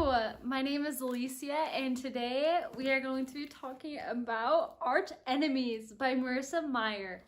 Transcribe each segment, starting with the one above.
Hello, my name is Alicia, and today we are going to be talking about Archenemies by Marissa Meyer.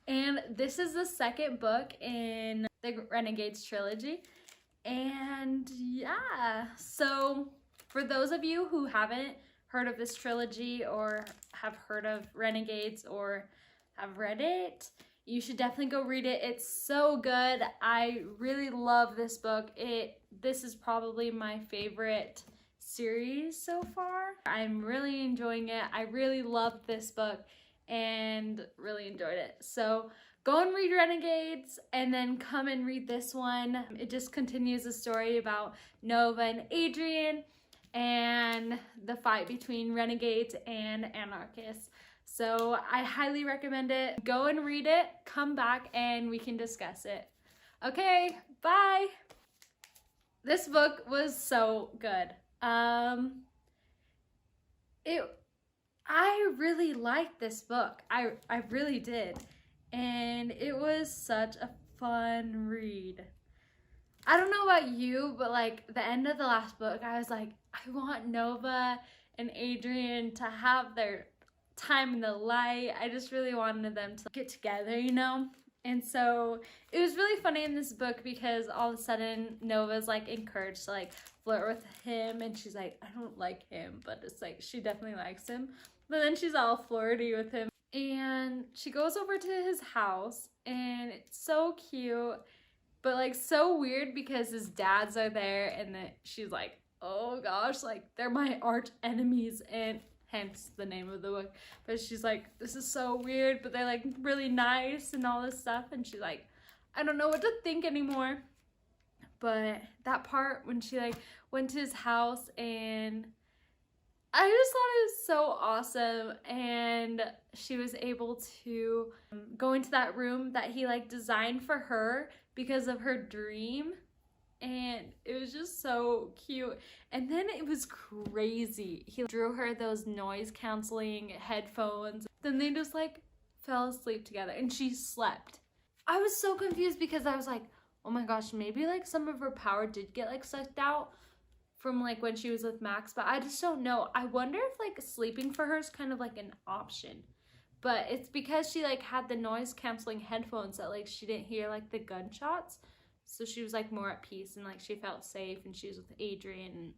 And this is the second book in the Renegades trilogy. And yeah, so for those of you who haven't heard of this trilogy or have heard of Renegades or have read it, you should definitely go read it. It's so good. I really love this book. This is probably my favorite series so far. I'm really enjoying it. I really loved this book and really enjoyed it. So go and read Renegades and then come and read this one. It just continues the story about Nova and Adrian and the fight between Renegades and Anarchists. So I highly recommend it. Go and read it, come back, and we can discuss it. Okay, bye! This book was so good. I really liked this book. I really did. And it was such a fun read. I don't know about you, but like the end of the last book, I was like, I want Nova and Adrian to have their time in the light. I just really wanted them to get together, you know? And so it was really funny in this book because all of a sudden Nova's like encouraged to like flirt with him, and she's like, I don't like him, but it's like she definitely likes him. But then she's all flirty with him, and she goes over to his house, and it's so cute, but like so weird because his dads are there, and then she's like, oh gosh, like they're my arch enemies, and hence the name of the book. But she's like, this is so weird, but they're like really nice and all this stuff, and she's like, I don't know what to think anymore. But that part when she like went to his house, and I just thought it was so awesome, and she was able to go into that room that he like designed for her because of her dream. And it was just so cute. And then it was crazy. He drew her those noise canceling headphones. Then they just like fell asleep together, and she slept. I was so confused because I was like, oh my gosh, maybe like some of her power did get like sucked out from like when she was with Max, but I just don't know. I wonder if like sleeping for her is kind of like an option. But it's because she like had the noise canceling headphones that like she didn't hear like the gunshots. So she was like more at peace, and like she felt safe, and she was with Adrian, and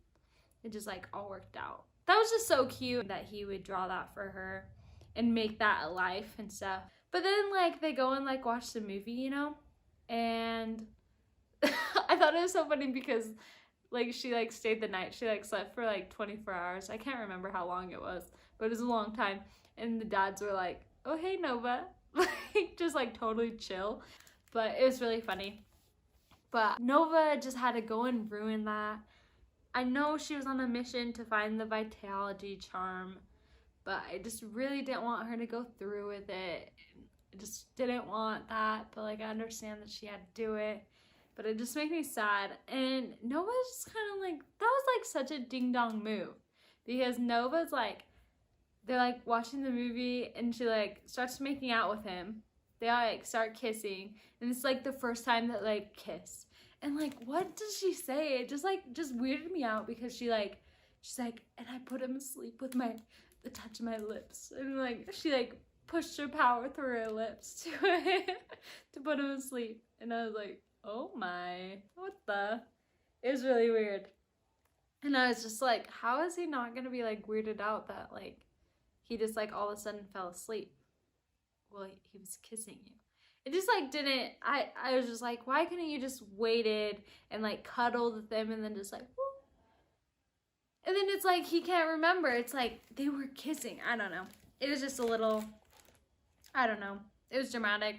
it just like all worked out. That was just so cute that he would draw that for her and make that a life and stuff. But then like they go and like watch the movie, you know? And I thought it was so funny because like she like stayed the night. She like slept for like 24 hours. I can't remember how long it was, but it was a long time. And the dads were like, oh hey Nova, like just like totally chill. But it was really funny. But Nova just had to go and ruin that. I know she was on a mission to find the vitality charm, but I just really didn't want her to go through with it. I just didn't want that, but like I understand that she had to do it. But it just made me sad. And Nova's just kind of like, that was like such a ding dong move. Because Nova's like, they're like watching the movie, and she like starts making out with him. They all like start kissing, and it's like the first time that like kiss. And like, what does she say? It just weirded me out because she's like, and I put him asleep with the touch of my lips. And like, she like pushed her power through her lips to put him asleep. And I was like, oh my, what the? It was really weird. And I was just like, how is he not gonna be like weirded out that like he just like all of a sudden fell asleep? Well, he was kissing you. It just like didn't, I was just like, why couldn't you just waited and like cuddled with them and then just like, whoop. And then it's like, he can't remember. It's like, they were kissing. I don't know. It was just a little, I don't know. It was dramatic.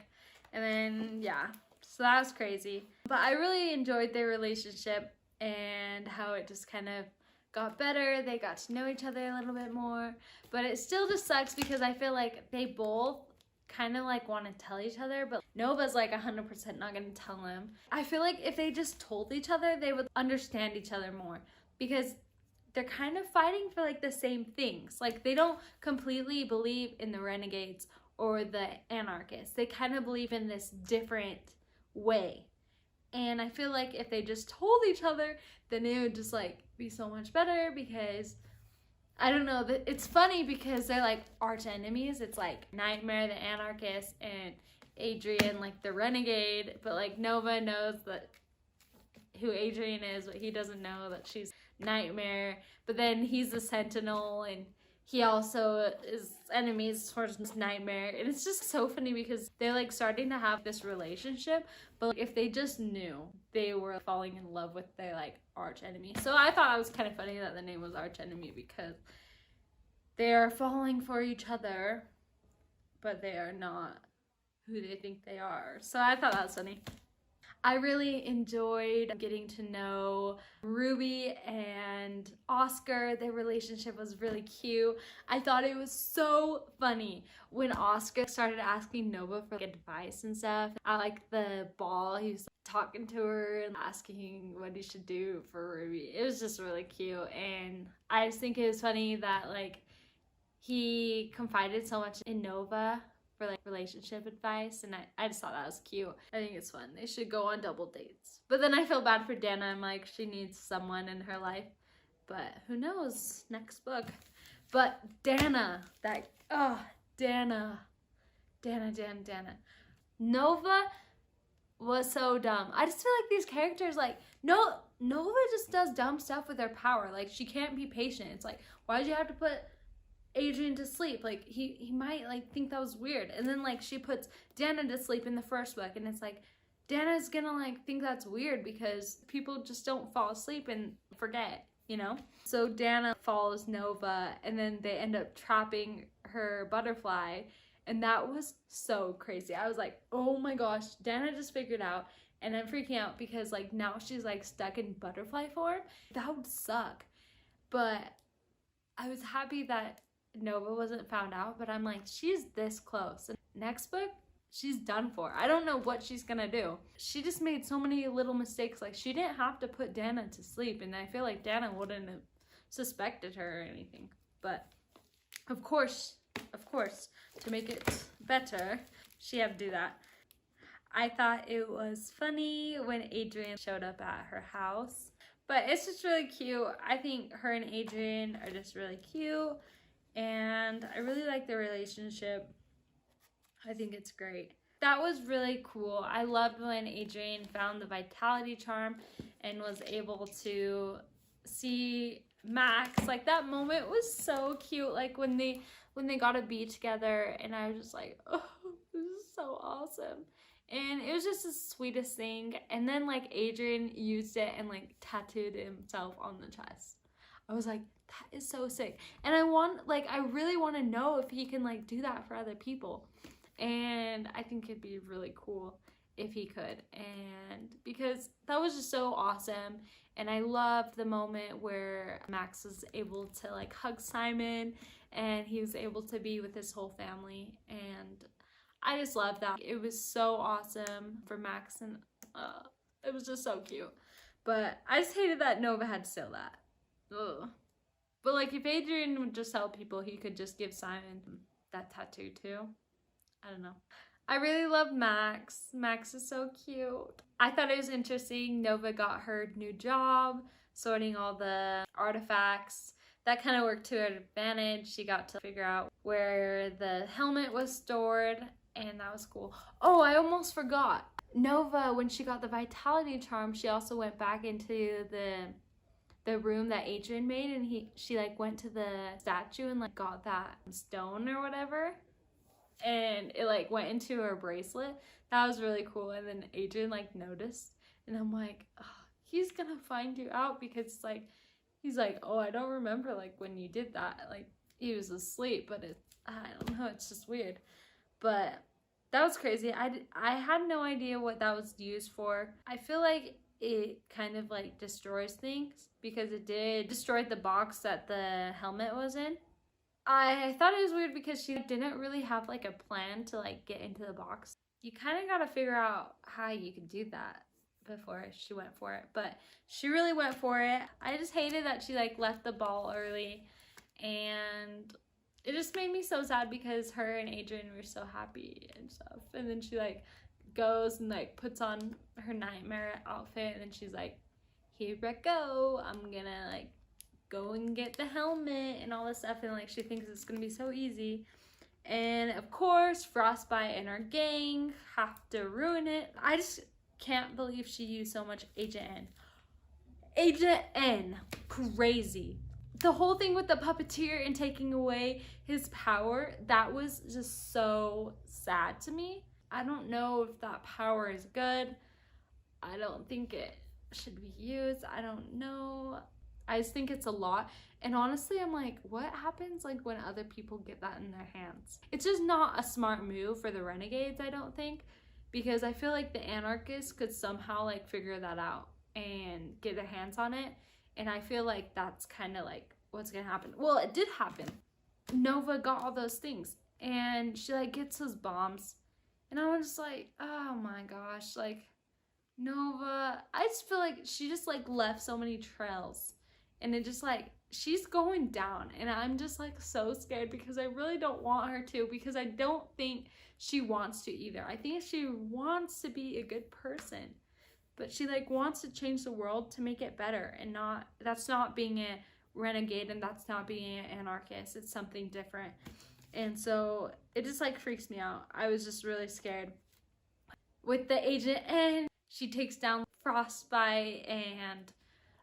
And then, yeah. So that was crazy. But I really enjoyed their relationship and how it just kind of got better. They got to know each other a little bit more. But it still just sucks because I feel like they both kind of like want to tell each other, but Nova's like 100% not going to tell him. I feel like if they just told each other, they would understand each other more, because they're kind of fighting for like the same things. Like they don't completely believe in the Renegades or the Anarchists. They kind of believe in this different way. And I feel like if they just told each other, then it would just like be so much better, because I don't know, it's funny because they're like arch enemies. It's like Nightmare the Anarchist and Adrian like the Renegade, but like Nova knows that who Adrian is, but he doesn't know that she's Nightmare. But then he's the Sentinel, and he also is enemies towards Nightmare. And it's just so funny because they're like starting to have this relationship, but like, if they just knew, they were falling in love with their like arch enemy. So I thought it was kind of funny that the name was Arch Enemy, because they are falling for each other, but they are not who they think they are. So I thought that was funny. I really enjoyed getting to know Ruby and Oscar. Their relationship was really cute. I thought it was so funny when Oscar started asking Nova for like, advice and stuff. I like the ball. He was talking to her and asking what he should do for Ruby. It was just really cute. And I just think it was funny that like he confided so much in Nova for like relationship advice, and I just thought that was cute. I think it's fun. They should go on double dates. But then I feel bad for Dana. I'm like, she needs someone in her life, but who knows, next book. But Dana, Dana. Nova was so dumb. I just feel like these characters, like, Nova just does dumb stuff with her power. Like, she can't be patient. It's like, why'd you have to put Adrian to sleep? Like he might like think that was weird. And then like she puts Dana to sleep in the first book, and it's like Dana's gonna like think that's weird because people just don't fall asleep and forget, you know? So Dana follows Nova, and then they end up trapping her butterfly, and that was so crazy. I was like, oh my gosh, Dana just figured out, and I'm freaking out because like now she's like stuck in butterfly form. That would suck. But I was happy that Nova wasn't found out, but I'm like, she's this close. And next book, she's done for. I don't know what she's gonna do. She just made so many little mistakes. Like, she didn't have to put Dana to sleep, and I feel like Dana wouldn't have suspected her or anything. But of course, to make it better, she had to do that. I thought it was funny when Adrian showed up at her house, but it's just really cute. I think her and Adrian are just really cute, and I really like their relationship. I think it's great. That was really cool. I loved when Adrian found the vitality charm and was able to see Max. Like, that moment was so cute. Like when they got to be together, and I was just like, oh, this is so awesome. And it was just the sweetest thing. And then like Adrian used it and like tattooed himself on the chest. I was like, that is so sick. And I really want to know if he can like do that for other people. And I think it'd be really cool if he could. And because that was just so awesome. And I loved the moment where Max was able to like hug Simon, and he was able to be with his whole family. And I just love that. It was so awesome for Max, and it was just so cute. But I just hated that Nova had to steal that. Ugh. But like, if Adrian would just help people, he could just give Simon that tattoo too. I don't know. I really love Max. Max is so cute. I thought it was interesting. Nova got her new job, sorting all the artifacts. That kind of worked to her advantage. She got to figure out where the helmet was stored, and that was cool. Oh, I almost forgot. Nova, when she got the vitality charm, she also went back into the room that Adrian made, and she like went to the statue and like got that stone or whatever, and it like went into her bracelet. That was really cool. And then Adrian like noticed, and I'm like, oh, he's gonna find you out, because like he's like, oh, I don't remember like when you did that. Like, he was asleep, but I don't know, it's just weird. But that was crazy. I had no idea what that was used for. I feel like it kind of like destroys things, because it did destroy the box that the helmet was in. I thought it was weird because she didn't really have like a plan to like get into the box. You kind of got to figure out how you could do that before she went for it, but she really went for it. I just hated that she like left the ball early, and it just made me so sad because her and Adrian were so happy and stuff, and then she like goes and like puts on her nightmare outfit, and then she's like, here I go, I'm gonna like go and get the helmet and all this stuff, and like she thinks it's gonna be so easy. And of course, Frostbite and her gang have to ruin it. I just can't believe she used so much Agent N. Agent N, crazy. The whole thing with the puppeteer and taking away his power, that was just so sad to me. I don't know if that power is good. I don't think it should be used. I don't know. I just think it's a lot. And honestly, I'm like, what happens like when other people get that in their hands? It's just not a smart move for the Renegades, I don't think, because I feel like the anarchists could somehow like figure that out and get their hands on it. And I feel like that's kind of like what's gonna happen. Well, it did happen. Nova got all those things and she like gets those bombs. And I was just like, oh my gosh, like Nova, I just feel like she just like left so many trails. And it just like, she's going down, and I'm just like so scared because I really don't want her to, because I don't think she wants to either. I think she wants to be a good person, but she like wants to change the world to make it better, and that's not being a renegade, and that's not being an anarchist. It's something different. And so it just like freaks me out. I was just really scared. With the Agent N, she takes down Frostbite and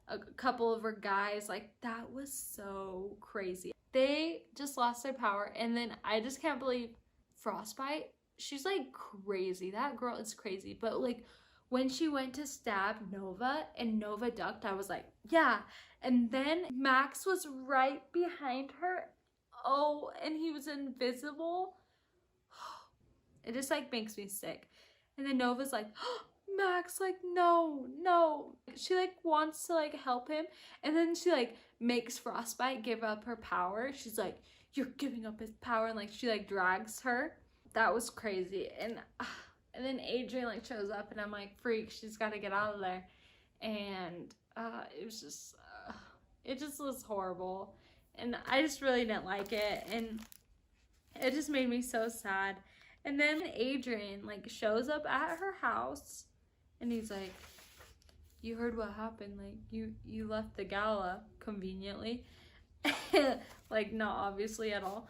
a couple of her guys. Like, that was so crazy. They just lost their power, and then I just can't believe Frostbite, she's like crazy. That girl is crazy. But like when she went to stab Nova and Nova ducked, I was like, yeah. And then Max was right behind her. Oh, and he was invisible. It just like makes me sick. And then Nova's like, oh, Max, like, no. She like wants to like help him, and then she like makes Frostbite give up her power. She's like, you're giving up his power, and like she like drags her. That was crazy. And then Adrian like shows up, and I'm like, freak, she's got to get out of there. And it was just it just was horrible, and I just really didn't like it, and it just made me so sad. And then Adrian like shows up at her house, and he's like, you heard what happened, like you left the gala conveniently. Like, not obviously at all.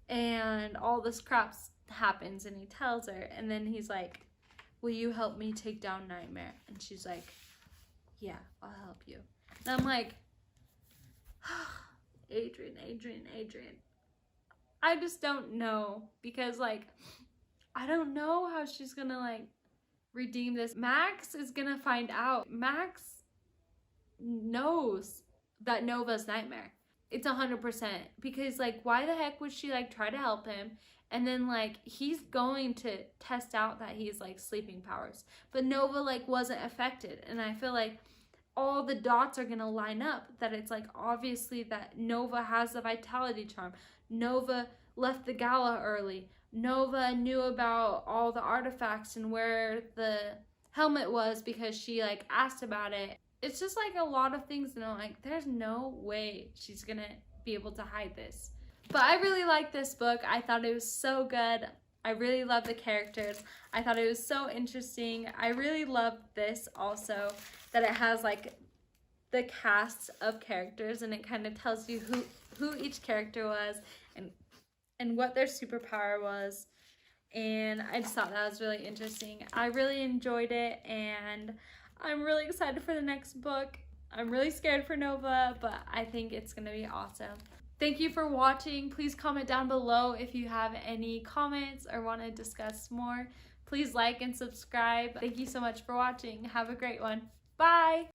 And all this crap happens, and he tells her, and then he's like, will you help me take down Nightmare? And she's like, yeah, I'll help you. And I'm like, Adrian. I just don't know, because like I don't know how she's gonna like redeem this. Max is gonna find out. Max knows that Nova's Nightmare. It's 100%, because like why the heck would she like try to help him, and then like he's going to test out that he's like sleeping powers, but Nova like wasn't affected. And I feel like all the dots are gonna line up that it's like obviously that Nova has the vitality charm. Nova left the gala early. Nova knew about all the artifacts and where the helmet was because she like asked about it. It's just like a lot of things, and I'm like, there's no way she's gonna be able to hide this. But I really liked this book. I thought it was so good. I really love the characters. I thought it was so interesting. I really loved this also, that it has like the cast of characters, and it kind of tells you who each character was and what their superpower was. And I just thought that was really interesting. I really enjoyed it, and I'm really excited for the next book. I'm really scared for Nova, but I think it's gonna be awesome. Thank you for watching. Please comment down below if you have any comments or want to discuss more. Please like and subscribe. Thank you so much for watching. Have a great one. Bye!